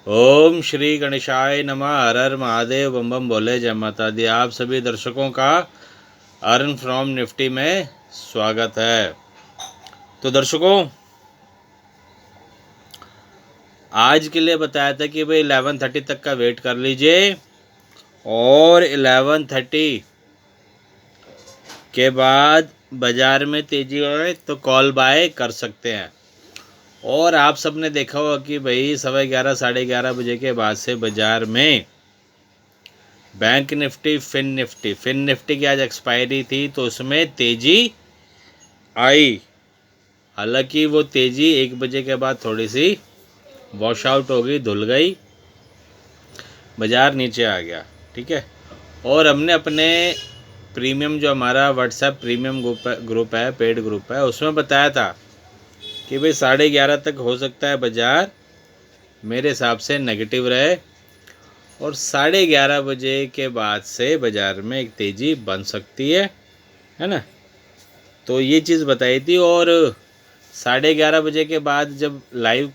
ओम श्री गणेशाय नमः। हर हर महादेव, बम बम बोले, जय माता दी। आप सभी दर्शकों का अर्न फ्रॉम निफ्टी में स्वागत है। तो दर्शकों, आज के लिए बताया था कि भाई 11:30 तक का वेट कर लीजिए और 11:30 के बाद बाज़ार में तेज़ी हो रही तो कॉल बाय कर सकते हैं। और आप सबने देखा होगा कि भाई 11:15 11:30 बजे के बाद से बाज़ार में बैंक निफ्टी, फिन निफ्टी की आज एक्सपायरी थी तो उसमें तेज़ी आई। हालांकि वो तेज़ी 1 बजे के बाद थोड़ी सी वॉश आउट हो गई, धुल गई, बाज़ार नीचे आ गया। ठीक है। और हमने अपने प्रीमियम, जो हमारा व्हाट्सएप प्रीमियम ग्रुप है, पेड ग्रुप है, उसमें बताया था कि भाई 11:30 तक हो सकता है बाज़ार मेरे हिसाब से नेगेटिव रहे और 11:30 बजे के बाद से बाज़ार में एक तेज़ी बन सकती है ना। तो ये चीज़ बताई थी। और 11:30 बजे के बाद जब लाइव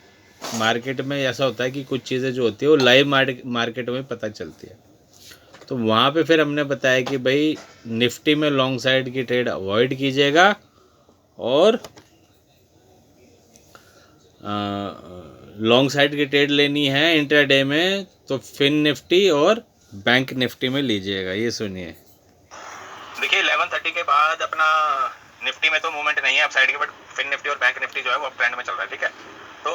मार्केट में ऐसा होता है कि कुछ चीज़ें जो होती है वो लाइव मार्केट में पता चलती है, तो वहाँ पे फिर हमने बताया कि भाई निफ्टी में लॉन्ग साइड की ट्रेड अवॉइड कीजिएगा और लॉन्ग साइड की ट्रेड लेनी है इंट्राडे में तो फिन निफ्टी और बैंक निफ्टी में लीजिएगा। ये सुनिए। देखिए 11:30 के बाद अपना निफ्टी में तो मूवमेंट नहीं है अप साइड की, बट फिन निफ्टी और बैंक निफ्टी जो है वो अप ट्रेंड में चल रहा है। ठीक है, तो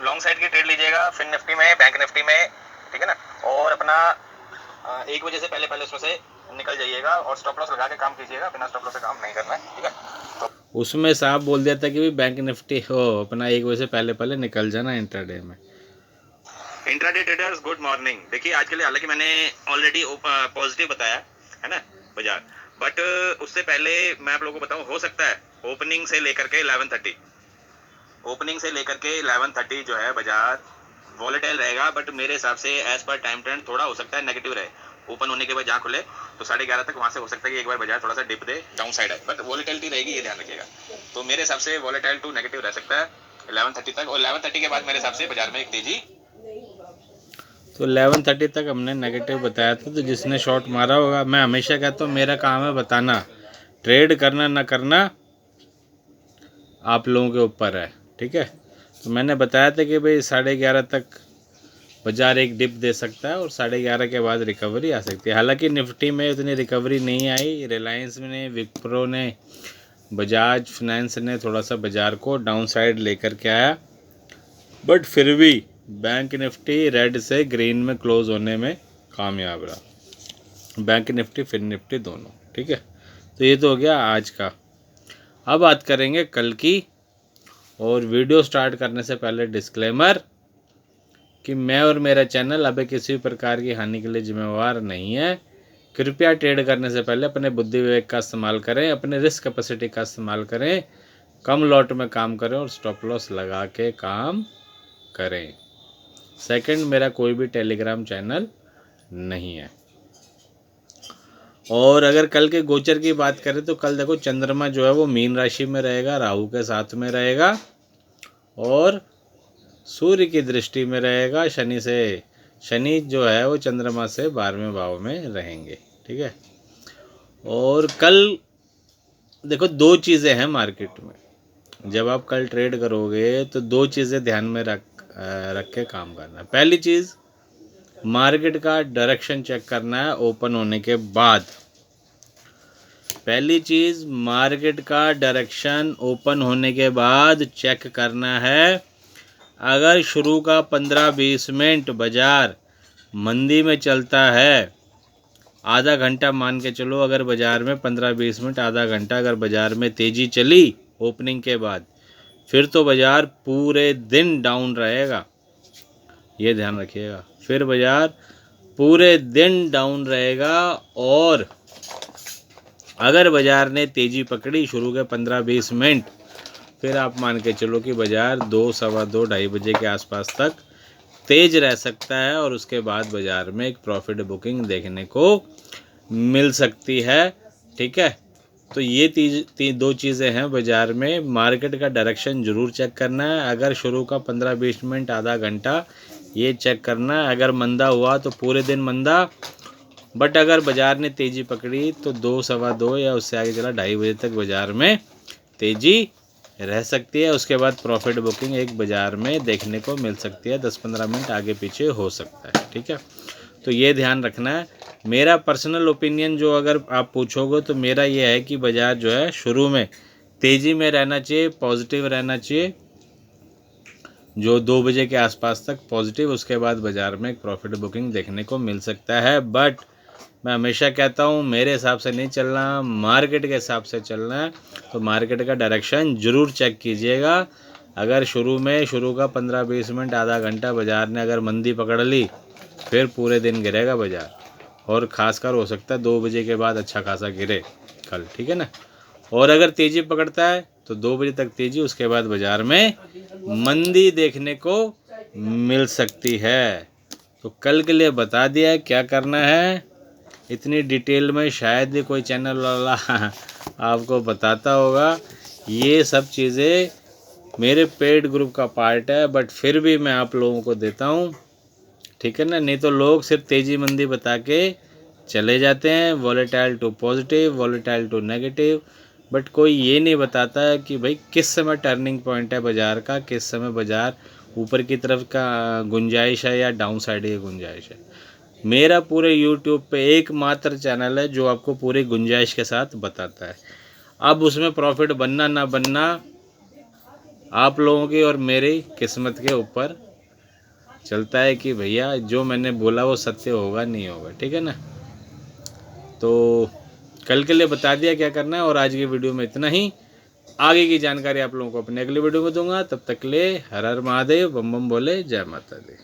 लॉन्ग साइड की ट्रेड लीजिएगा फिन निफ्टी में, बैंक निफ्टी में। ठीक है ना। और अपना 1 बजे से पहले पहले उसमें से निकल जाइएगा और स्टॉप लॉस लगा के काम कीजिएगा, बिना स्टॉप लॉस से काम नहीं करना है। ठीक है, तो उसमें साहब बोल दिया था कि भाई बैंक निफ्टी हो अपना 1 बजे से पहले पहले निकल जाना इंट्राडे में। Intraday traders good morning. देखिए आज के लिए हालांकि मैंने ऑलरेडी पॉजिटिव बताया है ना बाजार, बट उससे पहले मैं आप लोगों को बताऊं, हो सकता है ओपनिंग से लेकर के 11:30 जो है बाजार वॉलेटाइल रहेगा, बट मेरे हिसाब से एज पर टाइम ट्रेंड थोड़ा हो सकता है नेगेटिव रहे। ओपन होने के बाद जहाँ खुले तो 11:30 तक वहां से हो सकता है कि एक बार बाजार थोड़ा सा डिप दे, डाउन साइड है, बट वॉलेटिलिटी रहेगी, ये ध्यान रखिएगा। तो मेरे हिसाब से वॉलेटाइल टू नेगेटिव रह सकता है 11:30 तक, और 11:30 के बाद मेरे हिसाब से बाजार में एक तेजी। तो 11:30 तक हमने नेगेटिव बताया था। तो जिसने शॉट मारा होगा, मैं हमेशा कहता हूँ मेरा काम है बताना, ट्रेड करना ना करना आप लोगों के ऊपर है। ठीक है। तो मैंने बताया था कि भाई 11:30 तक बाजार एक डिप दे सकता है और 11:30 के बाद रिकवरी आ सकती है। हालांकि निफ्टी में उतनी रिकवरी नहीं आई। रिलायंस ने, विप्रो ने, बजाज फाइनेंस ने थोड़ा सा बाजार को डाउन साइड लेकर के आया, बट फिर भी बैंक निफ्टी रेड से ग्रीन में क्लोज होने में कामयाब रहा, बैंक निफ्टी फिन निफ्टी दोनों। ठीक है। तो ये तो हो गया आज का। अब बात करेंगे कल की। और वीडियो स्टार्ट करने से पहले डिस्क्लेमर कि मैं और मेरा चैनल अभी किसी प्रकार की हानि के लिए जिम्मेवार नहीं है। कृपया ट्रेड करने से पहले अपने बुद्धि विवेक का इस्तेमाल करें, अपने रिस्क कैपेसिटी का इस्तेमाल करें, कम लॉट में काम करें और स्टॉप लॉस लगा के काम करें। सेकंड, मेरा कोई भी टेलीग्राम चैनल नहीं है। और अगर कल के गोचर की बात करें तो कल देखो चंद्रमा जो है वो मीन राशि में रहेगा, राहु के साथ में रहेगा और सूर्य की दृष्टि में रहेगा शनि से। शनि जो है वो चंद्रमा से 12वें भाव में रहेंगे। ठीक है। और कल देखो दो चीज़ें हैं मार्केट में। जब आप कल ट्रेड करोगे तो दो चीज़ें ध्यान में रख के काम करना। पहली चीज़, मार्केट का डायरेक्शन चेक करना है ओपन होने के बाद। पहली चीज़, मार्केट का डायरेक्शन ओपन होने के बाद चेक करना है। अगर शुरू का 15-20 मिनट बाज़ार मंदी में चलता है, आधा घंटा मान के चलो, अगर बाज़ार में 15-20 मिनट, आधा घंटा अगर बाज़ार में तेज़ी चली ओपनिंग के बाद, फिर तो बाज़ार पूरे दिन डाउन रहेगा। ये ध्यान रखिएगा, फिर बाज़ार पूरे दिन डाउन रहेगा। और अगर बाज़ार ने तेज़ी पकड़ी शुरू के 15-20 मिनट, फिर आप मान के चलो कि बाज़ार 2, सवा 2, 2:30 बजे के आसपास तक तेज़ रह सकता है और उसके बाद बाज़ार में एक प्रॉफिट बुकिंग देखने को मिल सकती है। ठीक है। तो ये दो चीज़ें हैं बाज़ार में। मार्केट का डायरेक्शन ज़रूर चेक करना है। अगर शुरू का 15-20 मिनट, आधा घंटा ये चेक करना है। अगर मंदा हुआ तो पूरे दिन मंदा, बट अगर बाज़ार ने तेज़ी पकड़ी तो 2, सवा 2 या उससे आगे चला 2:30 बजे तक बाज़ार में तेज़ी रह सकती है। उसके बाद प्रॉफिट बुकिंग एक बाज़ार में देखने को मिल सकती है, 10-15 मिनट आगे पीछे हो सकता है। ठीक है, तो ये ध्यान रखना है। मेरा पर्सनल ओपिनियन जो अगर आप पूछोगे तो मेरा ये है कि बाज़ार जो है शुरू में तेज़ी में रहना चाहिए, पॉजिटिव रहना चाहिए, जो 2 बजे के आसपास तक पॉजिटिव। उसके बाद बाज़ार में एक प्रॉफिट बुकिंग देखने को मिल सकता है। बट मैं हमेशा कहता हूँ मेरे हिसाब से नहीं चलना, मार्केट के हिसाब से चलना है। तो मार्केट का डायरेक्शन ज़रूर चेक कीजिएगा। अगर शुरू का 15-20 मिनट, आधा घंटा बाज़ार ने अगर मंदी पकड़ ली, फिर पूरे दिन गिरेगा बाज़ार, और ख़ासकर हो सकता है 2 बजे के बाद अच्छा खासा गिरे कल। ठीक है ना। और अगर तेज़ी पकड़ता है तो 2 बजे तक तेज़ी, उसके बाद बाज़ार में मंदी देखने को मिल सकती है। तो कल के लिए बता दिया क्या करना है। इतनी डिटेल में शायद ही कोई चैनल वाला आपको बताता होगा। ये सब चीज़ें मेरे पेड ग्रुप का पार्ट है, बट फिर भी मैं आप लोगों को देता हूँ। ठीक है ना, नहीं तो लोग सिर्फ तेज़ी मंदी बता के चले जाते हैं, volatile to positive, volatile to negative, but कोई ये नहीं बताता है कि भाई किस समय टर्निंग पॉइंट है बाज़ार का, किस समय बाज़ार ऊपर की तरफ का गुंजाइश है या डाउन साइड की गुंजाइश है। मेरा पूरे यूट्यूब पे एकमात्र चैनल है जो आपको पूरी गुंजाइश के साथ बताता है। अब उसमें प्रॉफिट बनना ना बनना आप लोगों की और मेरी किस्मत के ऊपर चलता है कि भैया जो मैंने बोला वो सत्य होगा नहीं होगा। ठीक है ना। तो कल के लिए बता दिया क्या करना है, और आज की वीडियो में इतना ही। आगे की जानकारी आप लोगों को अपने अगली वीडियो में दूंगा। तब तक के लिए हर हर महादेव, बम बम बोले, जय माता दी।